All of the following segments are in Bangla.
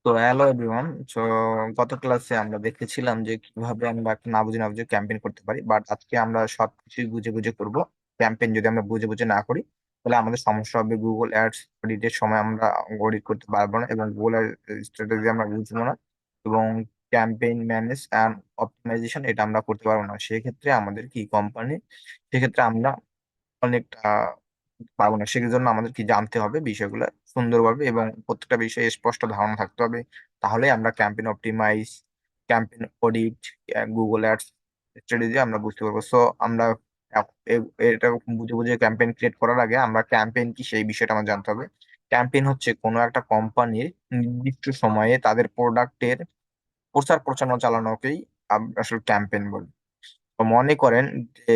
তো হ্যালো এভরিওয়ান। তো গত ক্লাসে আমরা দেখেছিলাম যে কিভাবে আমরা একটা না বুঝে ক্যাম্পেইন করতে পারি, বাট আজকে আমরা সবকিছুই বুঝে বুঝে করব। ক্যাম্পেইন যদি আমরা বুঝে বুঝে না করি তাহলে আমাদের সমস্যা হবে। গুগল অ্যাডস অডিটের সময় আমরা অডিট করতে পারবো না, এবং গুগল স্ট্র্যাটেজি আমরা বুঝবো না, এবং ক্যাম্পেইন ম্যানেজ অ্যান্ড অপটিমাইজেশন এটা আমরা করতে পারবো না। সেক্ষেত্রে আমাদের কি কোম্পানি, সেক্ষেত্রে আমরা অনেকটা পারবো না। সেজন্য আমাদের কি জানতে হবে বিষয়গুলো সুন্দরভাবে, এবং প্রত্যেকটা বিষয়ে স্পষ্ট ধারণা থাকতে হবে। তাহলে আমরা campaign optimise, campaign audit, Google ads strategy আমরা বুঝতে পারবো। সো আমরা এটা বুঝে বুঝে ক্যাম্পেইন ক্রিয়েট করার আগে আমরা ক্যাম্পেইন কি সেই বিষয়টা আমার জানতে হবে। ক্যাম্পেইন হচ্ছে কোনো একটা কোম্পানির নির্দিষ্ট সময়ে তাদের প্রোডাক্টের প্রচার প্রচারণা চালানোকেই আমরা আসলে ক্যাম্পেইন বলি। তো মনে করেন যে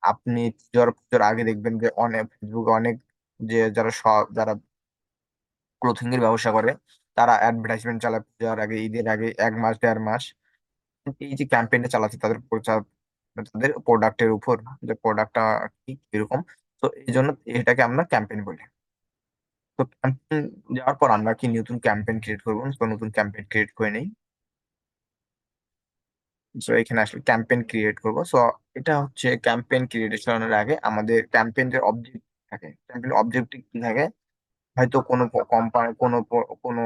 আপনি পুজোর পুজোর আগে দেখবেন যে অনেক ফেসবুকে অনেক, যে যারা ক্লোথিং এর ব্যবসা করে তারা অ্যাডভার্টাইজমেন্ট চালায় পূজার আগে, ঈদের আগে 1 মাস 1.5 মাস। এই যে ক্যাম্পেইনটা চালাচ্ছে তাদের প্রচার, তাদের প্রোডাক্টের উপর, যে প্রোডাক্টটা কি এরকম। তো এই জন্য এটাকে আমরা ক্যাম্পেইন বলি। তো ক্যাম্পেইন যাওয়ার পর আমরা কি নতুন ক্যাম্পেইন ক্রিয়েট করবো, তো নতুন ক্যাম্পেইন ক্রিয়েট করে নেই। সো এখানে আসলে ক্যাম্পেইন ক্রিয়েট করব। সো এটা হচ্ছে ক্যাম্পেইন ক্রিয়েশনের আগে আমাদের ক্যাম্পেইনের অবজেক্ট থাকে। ক্যাম্পেইন অবজেক্টিভ কি থাকে? হয়তো কোনো কোম্পানি, কোনো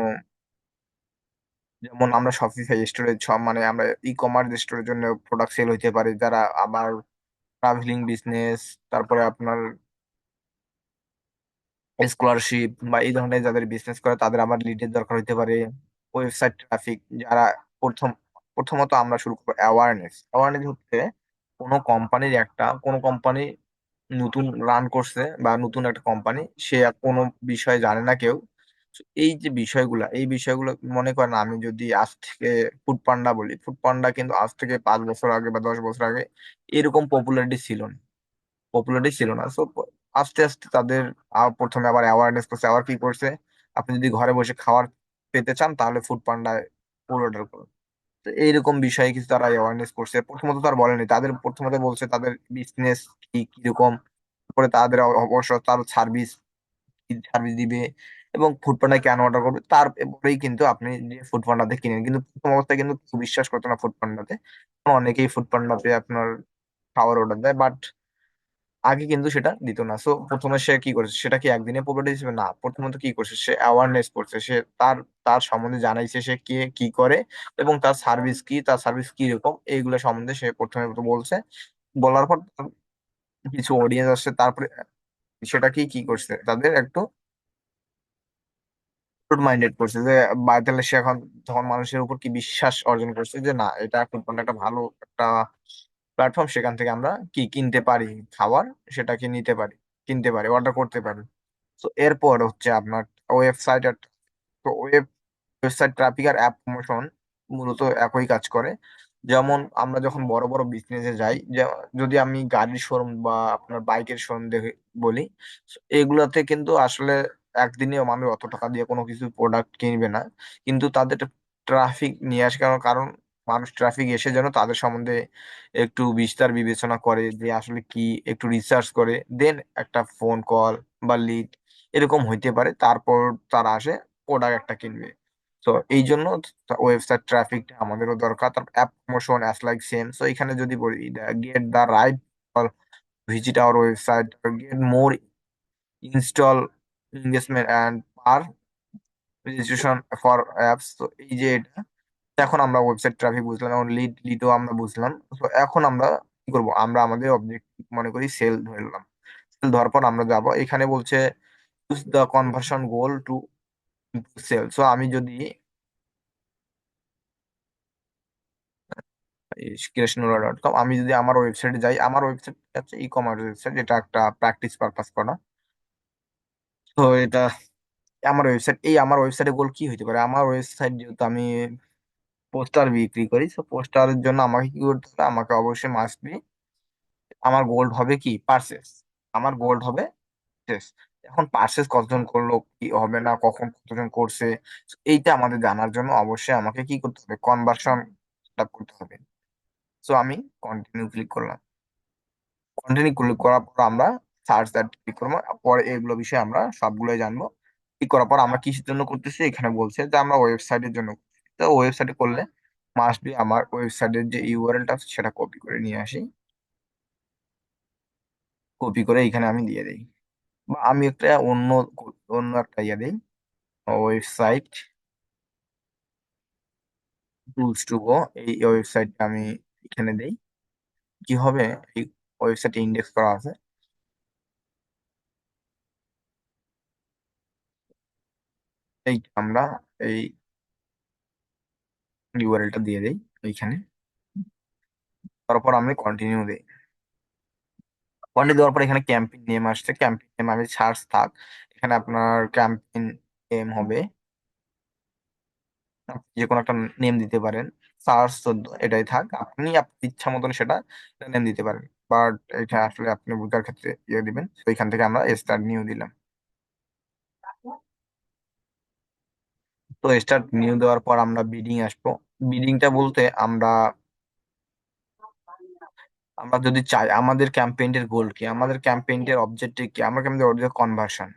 যেমন আমরা শপিফাই স্টোরের সব, মানে আমরা ই কমার্স স্টোরের জন্য প্রোডাক্ট সেল হইতে পারে, যারা আবার ট্রাভেলিং বিজনেস, তারপরে আপনার স্কলারশিপ বা এই ধরনের যাদের বিজনেস করে তাদের আবার লিডের দরকার হইতে পারে। ওয়েবসাইট ট্রাফিক যারা, প্রথম প্রথমত আমরা শুরু করবো অ্যাওয়ারনেস। অ্যাওয়ারনেস হচ্ছে কোনো কোম্পানি নতুন রান করছে বা নতুন একটা কোম্পানি, সে কোনো বিষয়ে জানে না কেউ। তো এই বিষয়গুলো মনে করেন, আমি যদি আজ থেকে ফুড পান্ডা বলি, ফুড পান্ডা কিন্তু আজ থেকে 5 বছর আগে বা 10 বছর আগে এরকম পপুলারিটি ছিল না। সো আস্তে আস্তে তাদের প্রথমে আবার অ্যাওয়ারনেস করছে। আবার কি করছে, আপনি যদি ঘরে বসে খাবার পেতে চান তাহলে ফুড পান্ডায় ফুড অর্ডার করুন। তো এইরকম বিষয়ে কিছু তারা অ্যাওয়ারনেস করছে। প্রথমত তার বলেনি, তাদের প্রথমত বলছে তাদের বিজনেস কি কিরকম, তারপরে তাদের অবশ্য তার সার্ভিস কি সার্ভিস দিবে, এবং ফুড পান্ডায় কেন অর্ডার করবে তারপরেই কিন্তু আপনি যে ফুড পান্ডাতে কিনেন। কিন্তু প্রথম অবস্থায় কিন্তু কেউ বিশ্বাস করতো না ফুড পান্ডাতে। অনেকেই ফুড পান্ডাতে আপনার খাবার অর্ডার দেয়, বাট আগে কিন্তু সেটা দিত না। সো প্রথমে সে কি করেছে, সেটা কি একদিনে পপুলারিটি হিসেবে না, প্রথমত কি করছে, সে অ্যাওয়ারনেস করছে। সে তার তার সম্বন্ধে জানাইছে সে কে কি করে, এবং তার সার্ভিস কি, তার সার্ভিস কি রকম, এইগুলো সম্বন্ধে সে প্রথমে তো বলছে। বলার পর তার কিছু অডিয়েন্স আসছে, তারপরে সেটা কি করছে, তাদের একটু মাইন্ডেড করছে যে তাহলে সে এখন তখন মানুষের উপর কি বিশ্বাস অর্জন করছে যে না, এটা এখন একটা ভালো একটা প্ল্যাটফর্ম, সেখান থেকে আমরা কি কিনতে পারি, খাবার সেটাকে নিতে পারি, কিনতে পারি, অর্ডার করতে পারি। তো এরপর হচ্ছে আপনার ওয়েবসাইট। তো ওয়েবসাইট ট্রাফিক আর অ্যাপ প্রমোশন মূলত একই কাজ করে। যেমন আমরা যখন বড় বড় বিজনেসে যাই, যদি আমি গাড়ির শোরুম বা আপনার বাইকের শোরুম দেখে বলি, এগুলাতে কিন্তু আসলে একদিনে মানুষ অত টাকা দিয়ে কোনো কিছু প্রোডাক্ট কিনবে না। কিন্তু তাদের ট্রাফিক নিয়ে আসে, কারণ মানুষ ট্রাফিক এসে যেন তাদের সম্বন্ধে একটু বিস্তার বিবেচনা করে, যে আসলে কি, একটু রিসার্চ করে দেন একটা ফোন কল বা লিড এরকম হইতে পারে, তারপর তারা আসে প্রোডাক্ট একটা কিনবে। তো এই জন্য ওয়েবসাইট ট্রাফিকটা আমাদেরও দরকার। তারপর app promotion as like same. So এখানে যদি বলি get the right visit our website, get more install, engagement and per registration for apps. তো এই যে এটা, এখন আমরা ওয়েবসাইট ট্রাফিক বুঝলাম, এখন লিডও আমরা বুঝলাম। তো এখন আমরা কি করবো, আমরা আমাদের অবজেক্ট মনে করি সেল ধরলাম। সেল ধরার পর আমরা যাব, এখানে বলছে use the conversion goal to sale. So আমি যদি কৃষ্ণুরা.কম, আমি যদি আমার ওয়েবসাইটে যাই, আমার ওয়েবসাইট হচ্ছে ই কমার্স ওয়েবসাইট, এটা একটা প্র্যাকটিস পারপাস করা। তো এটা আমার ওয়েবসাইটে গোল কি হইতে পারে, আমার ওয়েবসাইট যেহেতু আমি পোস্টার বিক্রি করি, তো পোস্টারের জন্য আমাকে কি করতে হবে, আমাকে অবশ্যই মাস্ট বি, আমার গোল্ড হবে কি পার্সেস, আমার গোল্ড হবে শেষ। এখন পার্সেস কতজন করলো, কি হবে না, কখন কতজন করছে, তো এইটা আমাদের জানার জন্য অবশ্যই আমাকে কি করতে হবে, কনভার্সন করতে হবে। সো আমি কন্টিনিউ ক্লিক করলাম। কন্টিনিউ ক্লিক করার পর আমরা সার্চ দ্যাট ক্লিক করবো, পরে এগুলো বিষয়ে আমরা সবগুলোই জানবো। ক্লিক করার পর আমরা কিসের জন্য করতেছি, এখানে বলছে যে আমরা ওয়েবসাইটের জন্য করতেছি। তো ওয়েবসাইটে করলে মাস্ট বি আমার ওয়েবসাইটের যে ইউআরএলটা সেটা কপি করে নিয়ে আসি, কপি করে এখানে আমি দিয়ে দিই। বা আমি একটা অন্য অন্য একটা ইয়ে দিই, ওয়েবসাইট টুলস টু গো, এই ওয়েবসাইটটা আমি এখানে দেই। কি হবে, এই ওয়েবসাইটে ইন্ডেক্স করা আছে, এই আমরা এই ইউআরএলটা দিয়ে দিই এইখানে। তারপর আমি কন্টিনিউ দিই। কন্টিনিউ দেওয়ার পর এখানে ক্যাম্পেইন নেম আসছে, ক্যাম্পেইন নেম আমি সার্চ থাক, এখানে আপনার ক্যাম্পেইন নেম হবে, আপনি যে কোনো একটা নেম দিতে পারেন। সার্চ 14 এটাই থাক, আপনি আপনার ইচ্ছা মতন সেটা নেম দিতে পারেন। বাট এটা আসলে আপনি বোঝার ক্ষেত্রে ইয়ে দিবেন, তো এখান থেকে আমরা স্টার্ট নিউ দিলাম। তো স্টার্ট নিউ দেওয়ার পর আমরা বিডিং আসবো। বিডিংটা বলতে আমরা আমরা যদি চাই আমাদের ক্যাম্পেইনের গোল কি, আমাদের ক্যাম্পেইনের অবজেক্টিভ কি, আমরা ক্যাম্পেইন কনভার্সন,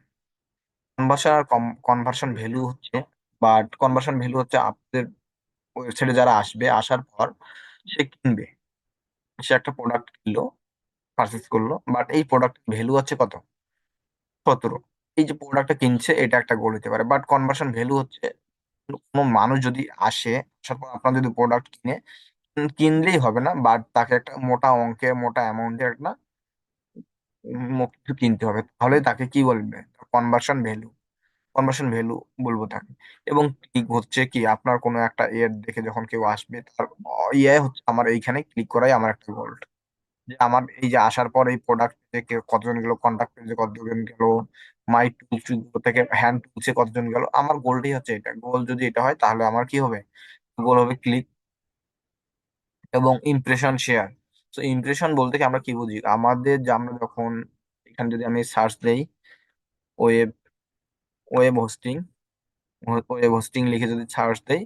কনভার্সন আর কনভার্সন ভ্যালু হচ্ছে, বাট কনভার্সন ভ্যালু হচ্ছে আপনাদের ওয়েবসাইটে যারা আসবে, আসার পর সে কিনবে, সে একটা প্রোডাক্ট কিনলো, পারচেস করলো, বাট এই প্রোডাক্ট ভ্যালু হচ্ছে কত, 17। এই যে প্রোডাক্টটা কিনছে এটা একটা গোল হতে পারে, বাট কনভার্সন ভ্যালু হচ্ছে কোনো মানুষ যদি আসে, আসার পর আপনার যদি প্রোডাক্ট কিনে, কিনলেই হবে না, বাট তাকে একটা মোটা অঙ্কের মোটা অ্যামাউন্টের একটা কিছু কিনতে হবে, তাহলে তাকে কি বলবে, কনভার্সন ভ্যালু, কনভার্সন ভ্যালু বলবো তাকে। এবং ক্লিক হচ্ছে কি, আপনার কোনো একটা এড দেখে যখন কেউ আসবে, তার ইয়ে হচ্ছে আমার এইখানে ক্লিক করাই আমার একটা গোল, যে আমার এই যে আসার পর এই প্রোডাক্ট থেকে কতজন গেল, কন্ট্যাক্ট পেজে কতজন গেল, মাই টুলস থেকে হ্যান্ড টুলসে কতজন গেল, আমার গোলটাই হচ্ছে এটা। গোল যদি এটা হয় তাহলে আমার কি হবে, গোল হবে ক্লিক এবং ইমপ্রেশন শেয়ার। তো ইমপ্রেশন বলতে কি আমরা কি বুঝি, আমাদের যে আমরা যখন এখানে যদি আমি সার্চ দেই web, web hosting, web hosting লিখে যদি সার্চ দেই,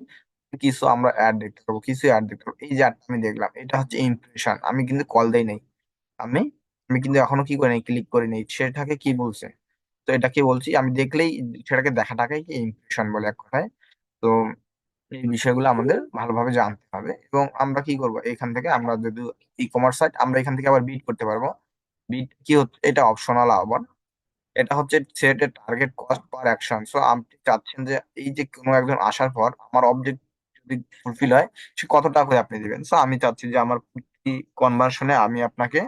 কিছু আমরা অ্যাড দেখতে পাবো, কিছু অ্যাড দেখতে পাবো। এই যে অ্যাডটা আমি দেখলাম এটা হচ্ছে ইমপ্রেশন, আমি কিন্তু কল দেই নাই, আমি আমি কিন্তু এখনো কি করি নাই, ক্লিক করি নাই, সেটাকে কি বলছে, তো এটা কি বলছি, আমি দেখলেই সেটাকে দেখাটাকে কি ইমপ্রেশন বলে এক কথায়। তো এই বিষয়গুলো আমাদের ভালোভাবে জানতে হবে, এবং আমরা কি করব, এখান থেকে আমরা যদি ই কমার্স সাইট, আমরা এখান থেকে আবার বিট করতে পারবো। বিট কি হচ্ছে, এটা অপশনাল আবার, এটা হচ্ছে set a target cost per action. So আপনি চাচ্ছেন যে এই যে কোনো একজন আসার পর আমার অবজেক্ট যদি ফুলফিল হয়, সে কত টাকা করে আপনি দিবেন। সো আমি চাচ্ছি যে আমার প্রতি কনভার্সনে আমি আপনাকে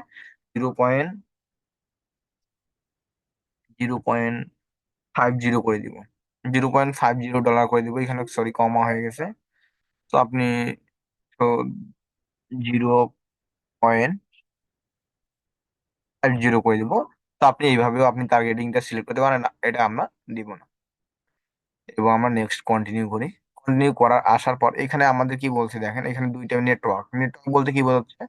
0.050 করে দিব, $0.50 করে দিব, এখানে সরি কমা হয়ে গেছে। তো আপনি, তো 0.50 করে দিব। তো আপনি এইভাবেও আপনি টার্গেটিংটা সিলেক্ট করতে পারেন, এটা আমরা দিব না। এবং আমরা নেক্সট কন্টিনিউ করি। কন্টিনিউ করার আসার পর এখানে আমাদের কি বলছে দেখেন, এখানে দুইটা নেটওয়ার্ক, নেটওয়ার্ক বলতে কি বোঝাচ্ছে,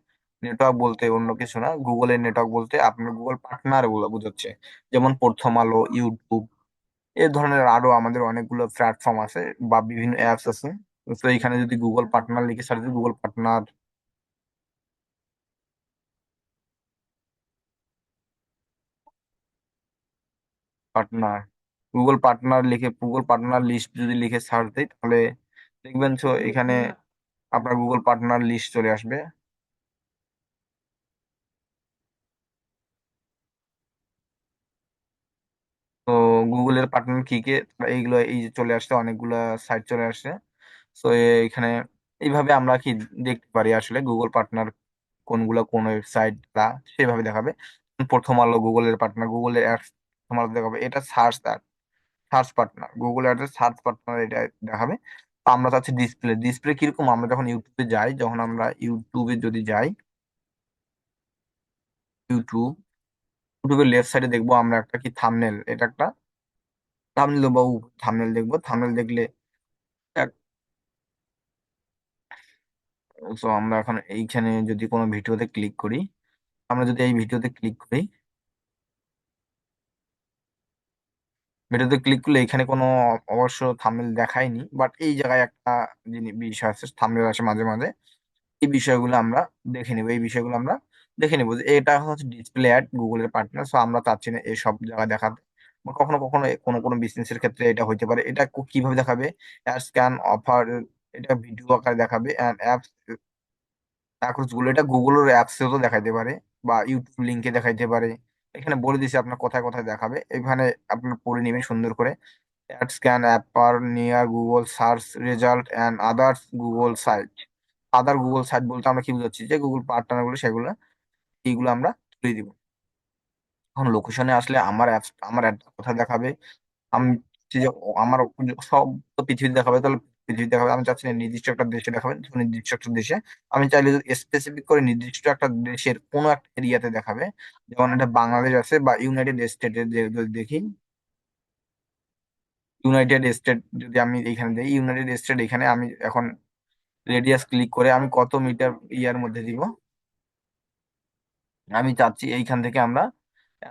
নেটওয়ার্ক বলতে অন্য কিছু না, গুগলের নেটওয়ার্ক বলতে আপনার গুগল পার্টনার গুলো বোঝাচ্ছে। যেমন প্রথম আলো, ইউটিউব, এই ধরনের আরো আমাদের অনেকগুলো প্ল্যাটফর্ম আছে বা বিভিন্ন অ্যাপস আছে। তো এখানে যদি গুগল পার্টনার লিখে সার্চ দিই, Google partner, partner, Google partner লিখে, গুগল পার্টনার লিস্ট যদি লিখে সার্চ দিই, তাহলে দেখবেন তো এখানে আপনার গুগল পার্টনার লিস্ট চলে আসবে। তো গুগলের পার্টনার কি কে, এইগুলো এই যে চলে আসছে, অনেকগুলা সাইট চলে আসছে। তো এখানে এইভাবে আমরা কি দেখতে পারি আসলে গুগল পার্টনার কোনগুলো, কোন ওয়েবসাইট সেভাবে দেখাবে। প্রথম আলো গুগলের পার্টনার, গুগলের অ্যাডস প্রথম আলো দেখাবে, এটা search, search partner, Google ads search partner এটা দেখাবে। তো আমরা চাচ্ছি ডিসপ্লে, ডিসপ্লে কিরকম, আমরা যখন ইউটিউবে যাই, যখন আমরা ইউটিউবে যদি যাই, ইউটিউব, ইউটিউবের লেফট সাইডে দেখবো আমরা একটা কি থাম্বনেল, এটা একটা থাম্বনেল বা থাম্বনেল দেখবো, থাম্বনেল দেখলে তো আমরা এখন এইখানে যদি কোনো ভিডিওতে ক্লিক করি, আমরা যদি এই ভিডিওতে ক্লিক করি, ভিডিওতে ক্লিক করলে এখানে কোনো অবশ্য থাম্বনেল দেখায়নি, বাট এই জায়গায় একটা বিষয় আছে, থাম্বনেল আসে মাঝে মাঝে। এই বিষয়গুলো আমরা দেখে নিব, এই বিষয়গুলো আমরা দেখে নিব যে এটা হচ্ছে ডিসপ্লে অ্যাড গুগলের পার্টনার। সো আমরা চাচ্ছি না এসব জায়গায় দেখাতে, বা কখনো কখনো কোনো কোনো বিজনেসের ক্ষেত্রে এটা হইতে পারে। এটা কিভাবে দেখাবে? অ্যাডস ক্যান অফার, এটা ভিডিও আকারে দেখাবে, অ্যান্ড অ্যাপস অ্যাক্রোচ গুলো এটা গুগলের অ্যাপসেও তো দেখাইতে পারে বা ইউটিউব লিঙ্কে দেখাইতে পারে। এখানে বলে দিছি আপনার কোথায় কোথায় দেখাবে, এখানে আপনার পড়ে নেবেন সুন্দর করে। Ads can appear near Google search result and others Google site. Other Google site বলতে আমরা কি বুঝাচ্ছি, যে গুগল পার্টনার গুলো সেগুলো এইগুলো আমরা তুলে দিব। এখন লোকেশনে আসলে আমার অ্যাপস আমার অ্যাড কোথায় দেখাবে, আমি চাচ্ছি যে আমার সব তো পৃথিবীতে দেখাবে, তাহলে পৃথিবীতে দেখাবে। আমি চাচ্ছি না নির্দিষ্ট একটা দেশে দেখাবে, তো নির্দিষ্ট একটা দেশে। আমি চাইলে স্পেসিফিক করে নির্দিষ্ট একটা দেশের কোনো একটা এরিয়াতে দেখাবে, যেমন এটা বাংলাদেশ আছে বা ইউনাইটেড স্টেটের যদি দেখি, ইউনাইটেড স্টেট যদি আমি এখানে দিই, ইউনাইটেড স্টেট এখানে আমি এখন রেডিয়াস ক্লিক করে আমি কত মিটার ইয়ার মধ্যে দিব, আমি চাচ্ছি এইখান থেকে আমরা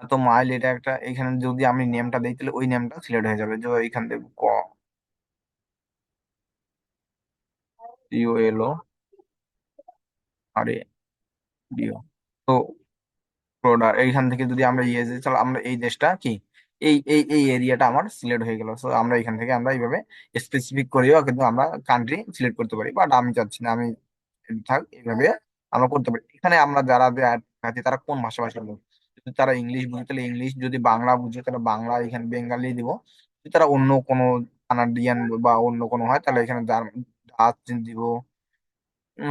এত মাইল, এটা একটা এখানে যদি আমি নেমটা দিই তাহলে ওই নেমটা সিলেক্ট হয়ে যাবে, যে এইখান থেকে ক ইউএলও আর এ ডিও। তো প্রোডার এইখান থেকে যদি আমরা ইয়ে যে চলো আমরা এই দেশটা কি, এই এরিয়াটা আমার সিলেক্ট হয়ে গেল। সো আমরা এখান থেকে আমরা এইভাবে স্পেসিফিক করেও কিন্তু আমরা কান্ট্রি সিলেক্ট করতে পারি, বাট আমি চাচ্ছি না, আমি থাক এইভাবে আমরা করতে পারি। এখানে আমরা যারা আছি তারা কোন ভাষাভাষীর লোক, যদি তারা ইংলিশ বুঝে তাহলে ইংলিশ, যদি বাংলা বুঝে তাহলে বাংলা, এখানে বেঙ্গালি দিব। যদি তারা অন্য কোনো কানাডিয়ান বা অন্য কোনো হয় তাহলে এখানে ডাচ দিব।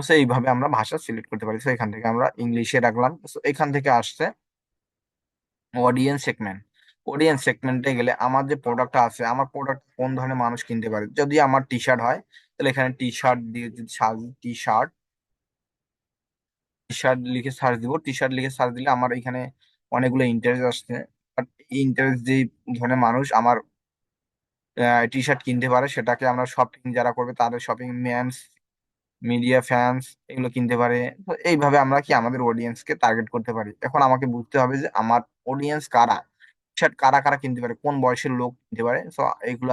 So এইভাবে আমরা ভাষা সিলেক্ট করতে পারি। তো এখান থেকে আমরা ইংলিশে রাখলাম। So এখান থেকে আসছে অডিয়েন্স সেগমেন্ট। অডিয়েন্স সেগমেন্টে গেলে আমার যে প্রোডাক্টটা আছে, আমার প্রোডাক্ট কোন ধরনের মানুষ কিনতে পারে, যদি আমার টি শার্ট হয় তাহলে এখানে টি শার্ট দিয়ে যদি search, T shirt, T shirt লিখে সার্চ দিব। টি শার্ট লিখে সার্চ দিলে আমার এখানে অনেকগুলো ইন্টারেস্ট আসছে। বাট এই ইন্টারেস্ট যেই ধরনের মানুষ আমার টি শার্ট কিনতে পারে, সেটাকে আমরা শপিং যারা করবে তাদের শপিং, মেন্স, মিডিয়া, ফ্যান্স, এগুলো কিনতে পারে। তো এইভাবে আমরা কি আমাদের অডিয়েন্সকে টার্গেট করতে পারি। এখন আমাকে বুঝতে হবে যে আমার অডিয়েন্স কারা, শার্ট কারা কারা কিনতে পারে, কোন বয়সের লোক কিনতে পারে। সো এগুলো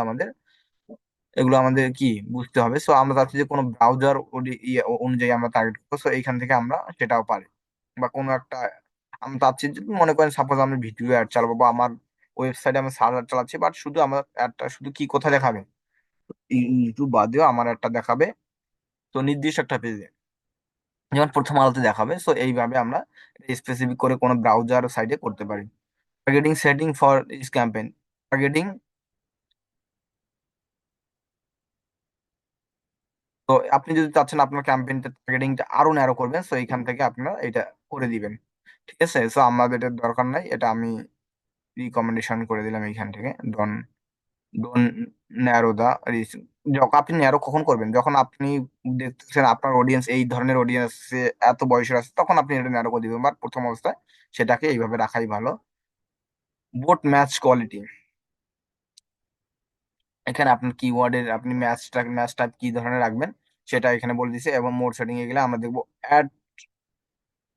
আমাদের কি বুঝতে হবে। সো আমরা চাচ্ছি যে কোনো ব্রাউজার অনুযায়ী আমরা টার্গেট করবো। সো এইখান থেকে আমরা সেটাও পারি, বা কোনো একটা আমরা চাচ্ছি যে মনে করেন সাপোজ আমি ভিডিও অ্যাড চালাবো বা আমার ওয়েবসাইটে আমি সার্চ চালাচ্ছি, বাট শুধু আমার অ্যাডটা শুধু কি কোথায় দেখাবে, ইউটিউব বাদেও আমার একটা দেখাবে তো নির্দিষ্ট একটা পেজে, যেমন প্রথম আলোতে দেখাবে। সো এইভাবে আমরা স্পেসিফিক করে কোনো ব্রাউজার সাইটে করতে পারি। Targeting setting for is campaign. Targeting, তো আপনি যদি চাচ্ছেন আপনার ক্যাম্পেইনটা টার্গেটিংটা আরো ন্যারো করবেন, সো এইখান থেকে আপনারা এটা করে দিবেন। ঠিক আছে, সো আমাদের এটার দরকার নাই, এটা আমি রিকমেন্ডেশন করে দিলাম এইখান থেকে। ডন ডোন ন্যারো দা রিচ। যখন আপনি ন্যারো কখন করবেন, যখন আপনি দেখতেছেন আপনার অডিয়েন্স এই ধরনের অডিয়েন্স এত বয়সের আছে, তখন আপনি এটা ন্যারো করে দিবেন। বাট প্রথম অবস্থায় সেটাকে এইভাবে রাখাই ভালো। বোট ম্যাচ কোয়ালিটি, এখানে আপনার কিওয়ার্ডের আপনি ম্যাচ টাইপ কি ধরনের রাখবেন সেটা এখানে বলে দিছে। এবং মোড সেটিং এ গেলে আমরা দেখবো অ্যাড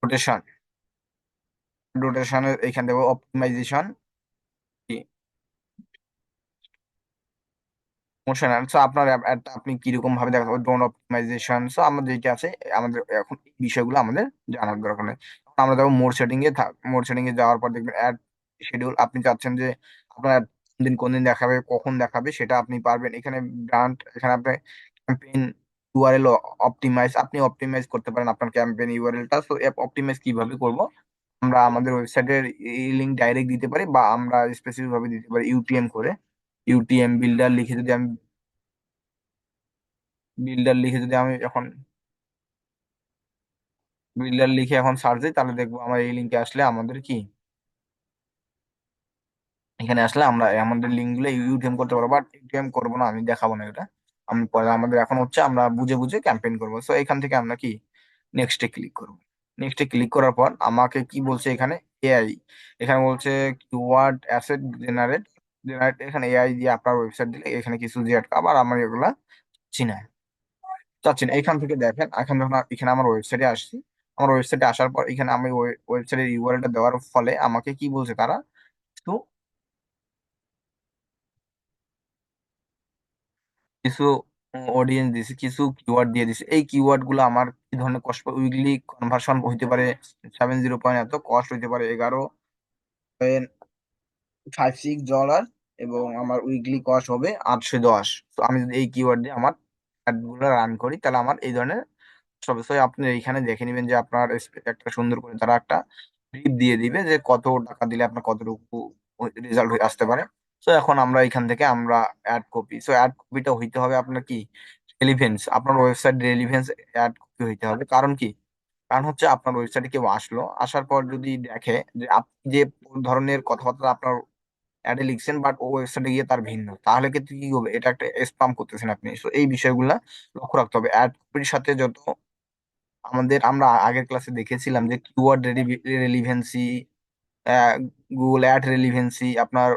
রোটেশন, রোটেশনের এখানে দেখবো অপটিমাইজেশন, মোশনাল। সো আপনার অ্যাডটা আপনি কিরকম ভাবে দেখাতে হবে, ড্রোন অপটিমাইজেশন। সো আমাদের যেটা আছে, আমাদের এখন এই বিষয়গুলো আমাদের জানার দরকার নেই। এখন আমরা যাবো মোড সেটিং এ। মোড সেটিং এ যাওয়ার পর দেখবেন অ্যাড শিডিউল। আপনি চাচ্ছেন যে আপনার ad কোন দিন দেখাবে, কখন দেখাবে, সেটা আপনি পারবেন এখানে। ব্র্যান্ড, এখানে আপনি ক্যাম্পেইন ইউআরএল অপটিমাইজ, আপনি অপটিমাইজ করতে পারেন আপনার ক্যাম্পেইন ইউআরএলটা। সো অ্যাপ অপটিমাইজ কিভাবে করব, আমরা আমাদের ওয়েবসাইটের এই লিঙ্ক ডাইরেক্ট দিতে পারি, বা আমরা স্পেসিফিক ভাবে দিতে পারি ইউটিএম করে। ইউটিএম বিল্ডার লিখে যদি আমি বিল্ডার লিখে যদি আমি এখন বিল্ডার লিখে এখন সার্চ দিই, তাহলে দেখবো আমার এই লিঙ্কে আসলে আমাদের কি, এখানে আসলে আমরা আমাদের লিঙ্ক গুলো ইউটিএম করতে পারবো। বাট ইউটিএম করবো না, আমি দেখাবো না এটা। আমি পরে আমাদের এখন হচ্ছে আমরা বুঝে বুঝে ক্যাম্পেইন করবো। সো এখান থেকে আমরা কি নেক্সটে ক্লিক করবো। নেক্সটে ক্লিক করার পর আমাকে কি বলছে এখানে, এআই, এখানে বলছে কিওয়ার্ড অ্যাসেট জেনারেট। জেনারেট, এখানে এআই দিয়ে আপনার ওয়েবসাইট দিলে এখানে কিছু যে আবার আমার এগুলা চিনা চাচ্ছি না। এখান থেকে দেখেন, এখন যখন এখানে আমার ওয়েবসাইটে আসছি, আমার ওয়েবসাইটে আসার পর এখানে আমি ওয়েবসাইটের ইউআরএলটা দেওয়ার ফলে আমাকে কি বলছে তারা, কিছু কিছু অডিয়েন্স দিছে, কিছু কিওয়ার্ড দিয়ে দিছে। এই কিওয়ার্ড গুলো আমার কি ধরনের কষ্ট, উইকলি কনভার্সন হইতে পারে 70 পয়েন্ট, এত কস্ট হইতে পারে 11 $5-6, এবং আমার উইকলি কস্ট হবে 810। তো আমি যদি এই কিওয়ার্ড দিয়ে আমার অ্যাড গুলো রান করি, তাহলে আমার এই ধরনের অবশ্যই আপনি এইখানে দেখে নেবেন যে আপনার একটা সুন্দর করে তারা একটা ব্রিফ দিয়ে দিবে যে কত টাকা দিলে আপনার কতটুকু রেজাল্ট আসতে পারে। তো এখন আমরা এখান থেকে আমরা অ্যাড কপি, সো অ্যাড কপিটা হইতে হবে আপনার কি রেলিভেন্স, আপনার ওয়েবসাইট রেলিভেন্স অ্যাড কপি হইতে হবে। কারণ কি, কারণ হচ্ছে আপনার ওয়েবসাইটে কেউ আসলো, আসার পর যদি দেখে যে আপনি যে ধরনের কথাবার্তা আপনার অ্যাডে লিখছেন বাট ও ওয়েবসাইটে গিয়ে তার ভিন্ন, তাহলে কিন্তু কি হবে, এটা একটা স্প্যাম করতেছেন আপনি। তো এই বিষয়গুলা লক্ষ্য রাখতে হবে। অ্যাড কপির সাথে যত আমরা আগের ক্লাসে দেখেছিলাম যে keyword relevancy, Google ad relevancy, আপনার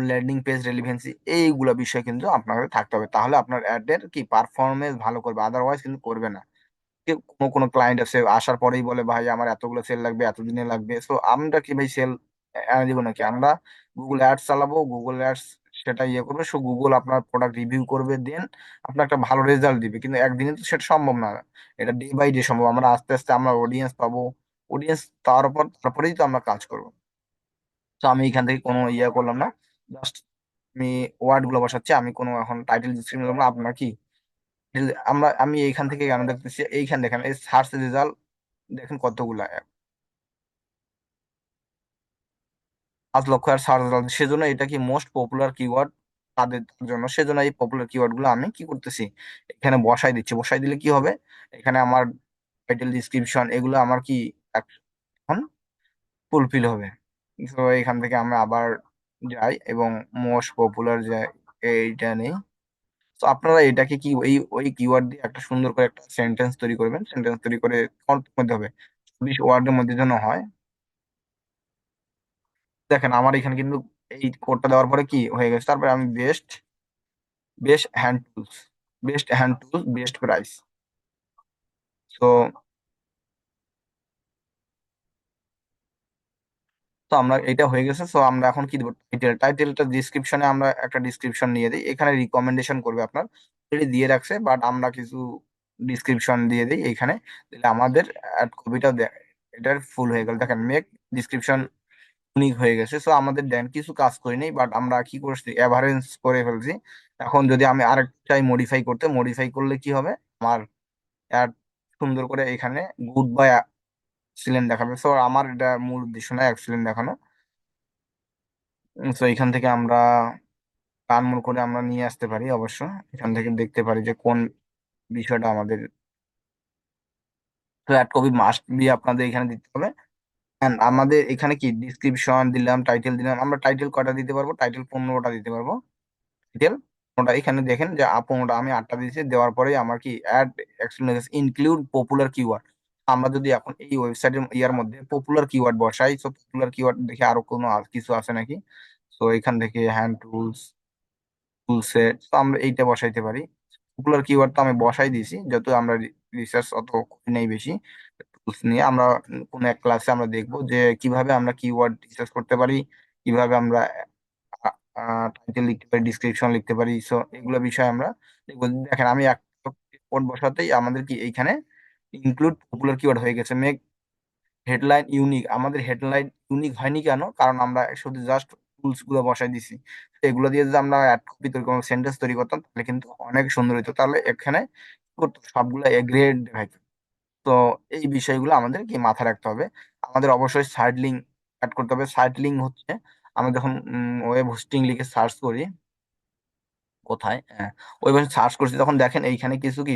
ল্যান্ডিং পেজ রেলিভেন্সি, এইগুলা বিষয় কিন্তু আপনার কাছে থাকতে হবে, তাহলে আপনার অ্যাডের কি পারফরমেন্স ভালো করবে, আদারওয়াইজ কিন্তু করবে না। কোনো কোনো ক্লায়েন্ট আছে আসার পরেই বলে ভাই আমার এতগুলো সেল লাগবে, এতদিনে লাগবে। সো আমরা কি ভাই সেল এনে দিব নাকি? আমরা গুগল অ্যাডস চালাবো, গুগল অ্যাডস সেটা ইয়ে করবে, সো গুগল আপনার প্রোডাক্ট রিভিউ করবে, দেন আপনার একটা ভালো রেজাল্ট দিবে। কিন্তু একদিনে তো সেটা সম্ভব না, এটা ডে বাই ডে সম্ভব। আমরা আস্তে আস্তে আমরা অডিয়েন্স পাবো, অডিয়েন্স তারপরেই তো আমরা কাজ করবো। তো আমি এখান থেকে কোনো ইয়ে করলাম না, জাস্ট আমি ওয়ার্ড গুলো বসাচ্ছি, আমি কোনো এখন টাইটেল ডিসক্রিপশন করবো না। আপনার কি আমি এইখান থেকে কেন দেখতেছি, এইখান দেখেন এই সার্চ রেজাল্ট দেখেন কতগুলা, 5 লক্ষ আর সার্চ রেজাল্ট। সেজন্য এটা কি মোস্ট পপুলার কিওয়ার্ড তাদের জন্য, সেজন্য এই পপুলার কিওয়ার্ড গুলো আমি কি করতেছি এখানে বসাই দিচ্ছি। বসাই দিলে কি হবে, এখানে আমার টাইটেল ডিসক্রিপশন এগুলো আমার কি এখন ফুলফিল হবে। তো এখান থেকে আমরা আবার যাই এবং মোস্ট পপুলার যে এইটা নেই। তো আপনারা এটাকে কি ওই কিওয়ার্ড দিয়ে একটা সুন্দর করে একটা সেন্টেন্স তৈরি করবেন। সেন্টেন্স তৈরি করে কত মধ্যে হবে, 20 ওয়ার্ডের মধ্যে যেন হয়। দেখেন আমার এখানে কিন্তু এই কোডটা দেওয়ার পরে কি হয়ে গেছে, তারপরে আমি best best hand tools, best hand tools, best price. তো তো আমরা এটা হয়ে গেছে। তো আমরা এখন কি দেবো, টাইটেলটা ডিসক্রিপশনে আমরা একটা ডিসক্রিপশন নিয়ে দিই, এখানে রিকমেন্ডেশন করবে আপনার অলরেডি দিয়ে রাখছে, বাট আমরা কিছু ডিসক্রিপশন দিয়ে দিই এইখানে, তাহলে আমাদের অ্যাড কপিটা এটার ফুল হয়ে গেল। দেখেন মেক ডিসক্রিপশন ইউনিক হয়ে গেছে। সো আমাদের দেন কিছু কাজ করি নেই, বাট আমরা কি করছি, অ্যাভারেন্স করে ফেলছি। এখন যদি আমি আরেকটাই মডিফাই মডিফাই করলে কি হবে, আমার অ্যাড সুন্দর করে এখানে গুড বাই এক্সিলেন্ট দেখাবে। সো আমার এটা মূল উদ্দেশ্য না এক্সিলেন্ট দেখানো। তো এখান থেকে আমরা টার্নমূল করে আমরা নিয়ে আসতে পারি অবশ্য, এখান থেকে দেখতে পারি যে কোন বিষয়টা আমাদের। তো অ্যাড কপি মাস্ট বি আপনাদের এখানে দিতে হবে। And আমাদের এখানে কি ডিসক্রিপশন দিলাম, টাইটেল দিলাম, আমরা টাইটেল কয়টা দিতে পারবো, টাইটেল 15টা দিতে পারবো। টাইটেল 15টা, এখানে দেখেন যে 15টা, আমি 8টা দিয়েছি, দেওয়ার পরে আমার কি অ্যাড ইনক্লুড পপুলার কিওয়ার্ড। আমরা যদি এখন এই ওয়েবসাইটের ইয়ার মধ্যে পপুলার কিওয়ার্ড বসাই, তো পপুলার কিওয়ার্ড দেখে আরো কোনো কিছু আছে নাকি। তো এখান থেকে হ্যান্ড টুলস, টুলসেট, তো আমরা এইটা বসাইতে পারি। পপুলার কিওয়ার্ড তো আমি বসাই দিয়েছি, যেহেতু আমরা রিসার্চ অত করি নাই বেশি টুলস নিয়ে। আমরা কোনো এক ক্লাসে আমরা দেখবো যে কিভাবে আমরা কিওয়ার্ড রিসার্চ করতে পারি, কিভাবে আমরা টাইটেল লিখতে পারি, ডিসক্রিপশন লিখতে পারি। সো এগুলো বিষয়ে আমরা দেখবো। দেখেন আমি একটা কোড বসাতেই আমাদের কি এইখানে ইনক্লুড পপুলার কিওয়ার্ড হয়ে গেছে। মেক হেডলাইন ইউনিক, আমাদের হেডলাইন ইউনিক হয়নি কেন, কারণ আমরা শুধু জাস্ট টুলস গুলো বসাই দিছি। তো এগুলো দিয়ে যদি আমরা অ্যাড কপি তৈরি করতাম, সেন্টেন্স তৈরি করতাম, তাহলে কিন্তু অনেক সুন্দর হতো। তাহলে এখানে কি করতো, সবগুলো গ্রেড দেখাইতো। তো এই বিষয়গুলো আমাদের কি মাথায় রাখতে হবে। আমাদের অবশ্যই সাইড লিঙ্ক অ্যাড করতে হবে। সাইড লিঙ্ক হচ্ছে আমরা যখন ওয়েব হোস্টিং লিখে সার্চ করি, কোথায়, হ্যাঁ, ওয়েব সার্চ করছি, তখন দেখেন এইখানে কিছু কি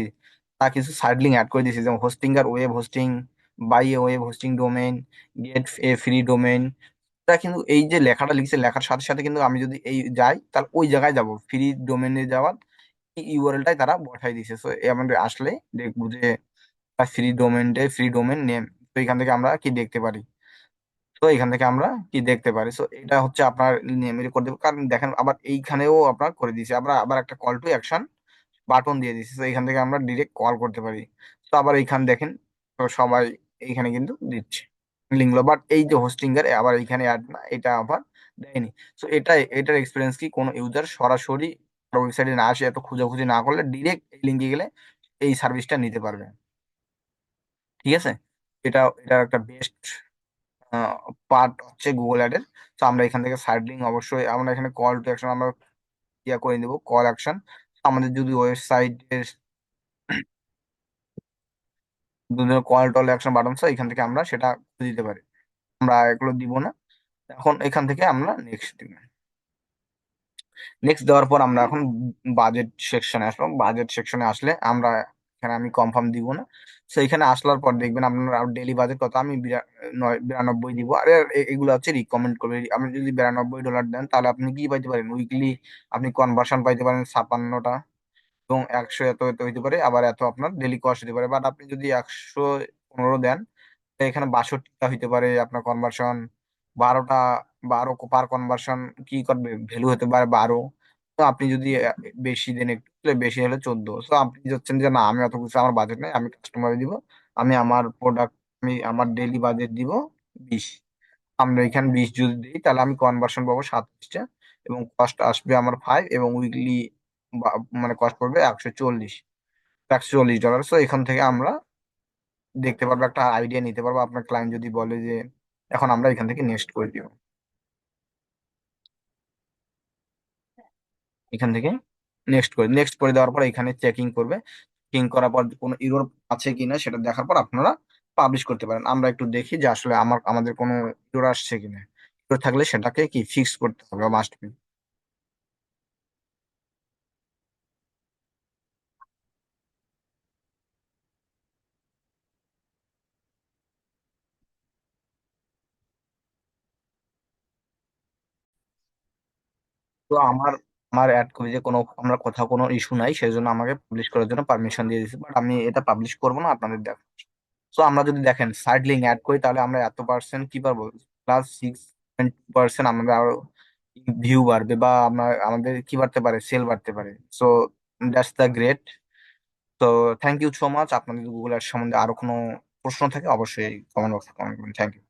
তা কিছু সাইড লিঙ্ক অ্যাড করে দিয়েছে, যেমন হোস্টিং আর web hosting, buy a web hosting domain, get a free domain. এটা কিন্তু এই যে লেখাটা লিখছে, লেখার সাথে সাথে কিন্তু আমি যদি এই যাই, তাহলে ওই জায়গায় যাব, ফ্রি ডোমেইনে যাওয়ার ইউআরএলটাই তারা বসাই দিছে। সো আমাদের আসলে দেখবো যে ফ্রি ডোমেইনটাই ফ্রি ডোমেইন নেম। তো এখান থেকে আমরা কি দেখতে পারি, তো এখান থেকে আমরা কি দেখতে পারি, সো এটা হচ্ছে আপনার নেমের করে দেবো। কারণ দেখেন আবার এইখানেও আপনার করে দিয়েছি, আমরা আবার একটা কল টু অ্যাকশন বাটন দিয়ে দিচ্ছি, তো এখান থেকে আমরা ডিরেক্ট কল করতে পারি। তো আবার এইখান দেখেন, তো সবাই এইখানে কিন্তু দিচ্ছে লিঙ্কগুলো, বাট এই যে হোস্টিং এর আবার এইখানে অ্যাড না, এটা আবার দেয়নি। তো এটার এক্সপিরিয়েন্স কি, কোনো ইউজার সরাসরি ওয়েবসাইটে না আসে, এত খোঁজাখুঁজি না করলে ডিরেক্ট এই লিঙ্কে গেলে এই সার্ভিসটা নিতে পারবে। ঠিক আছে, এটা এটা একটা বেস্ট পার্ট হচ্ছে গুগল অ্যাডের। তো আমরা এখান থেকে সাইড লিঙ্ক অবশ্যই আমরা এখানে কল টু অ্যাকশন আমরা ইয়া করে দিব, কল অ্যাকশন। আমাদের যদি ওয়েবসাইটের দুধের কল টল অ্যাকশন বাটন এখান থেকে আমরা সেটা দিতে পারি। আমরা এগুলো দিব না। এখন এখান থেকে আমরা নেক্সট দিব। নেক্সট দেওয়ার পর আমরা এখন বাজেট সেকশনে আসবো। বাজেট সেকশনে আসলে আমরা এখানে আমি কনফার্ম দিব না। তো এখানে আসলার পর দেখবেন আপনার ডেইলি বাজেট কত, আমি 92 দিব। আর এগুলো হচ্ছে রিকমেন্ড করবে। আপনি যদি $92 দেন তাহলে আপনি কি পাইতে পারেন, উইকলি আপনি কনভার্সন পাইতে পারেন 56টা, এবং 100 এত এত হইতে পারে, আবার এত আপনার ডেলি কস্ট হতে পারে। বাট আপনি যদি 115 দেন, তো এখানে 62টা হইতে পারে আপনার কনভার্সন, 12টা, 12 পার কনভার্সন কি করবে, ভ্যালু হতে পারে 12। তো আপনি যদি বেশি দেন, একটু তাহলে বেশি হলে 14। তো আপনি যাচ্ছেন যে না আমি অত কিছু আমার বাজেট নেই, আমি কাস্টমারে দিব, আমি আমার প্রোডাক্ট, আমি আমার ডেইলি বাজেট দিব 20। আমরা এখানে 20 যদি দিই তাহলে আমি কনভার্সন পাবো 27টা, এবং কস্ট আসবে আমার 5, এবং উইকলি মানে কস্ট পড়বে 140 ডলার। সো এখান থেকে আমরা দেখতে পারবো, একটা আইডিয়া নিতে পারবো আপনার ক্লায়েন্ট যদি বলে যে এখন আমরা এখান থেকে নেক্সট করে দিব। এখান থেকে নেক্সট করে দেওয়ার পর এখানে চেকিং করবে। চেকিং করার পর কোনো ইরর আছে কিনা সেটা দেখার পর আপনারা পাবলিশ করতে পারেন। আমরা একটু দেখি যে আসলে আমাদের কোনো ইরর আসছে কিনা। ইরর থাকলে সেটাকে কি ফিক্স করতে হবে, মাস্ট বি। তো আমার আমার অ্যাড কপি যে কোনো আমরা কোথাও কোনো ইস্যু নাই, সেই জন্য আমাকে পাবলিশ করার জন্য পারমিশন দিয়ে দিয়েছে, বাট আমি এটা পাবলিশ করবো না, আপনাদের দেখ। তো আমরা যদি দেখেন সাইড লিঙ্ক অ্যাড করি তাহলে আমরা এত পার্সেন্ট কি পারবো, +6.2% আমাদের আরো ভিউ বাড়বে, বা আমাদের কি বাড়তে পারে, সেল বাড়তে পারে। So that's the great. তো থ্যাংক ইউ সো মাচ। আপনাদের গুগল অ্যাড সম্বন্ধে আরো কোনো প্রশ্ন থাকে অবশ্যই কমেন্ট বক্সে কমেন্ট করুন। Thank you.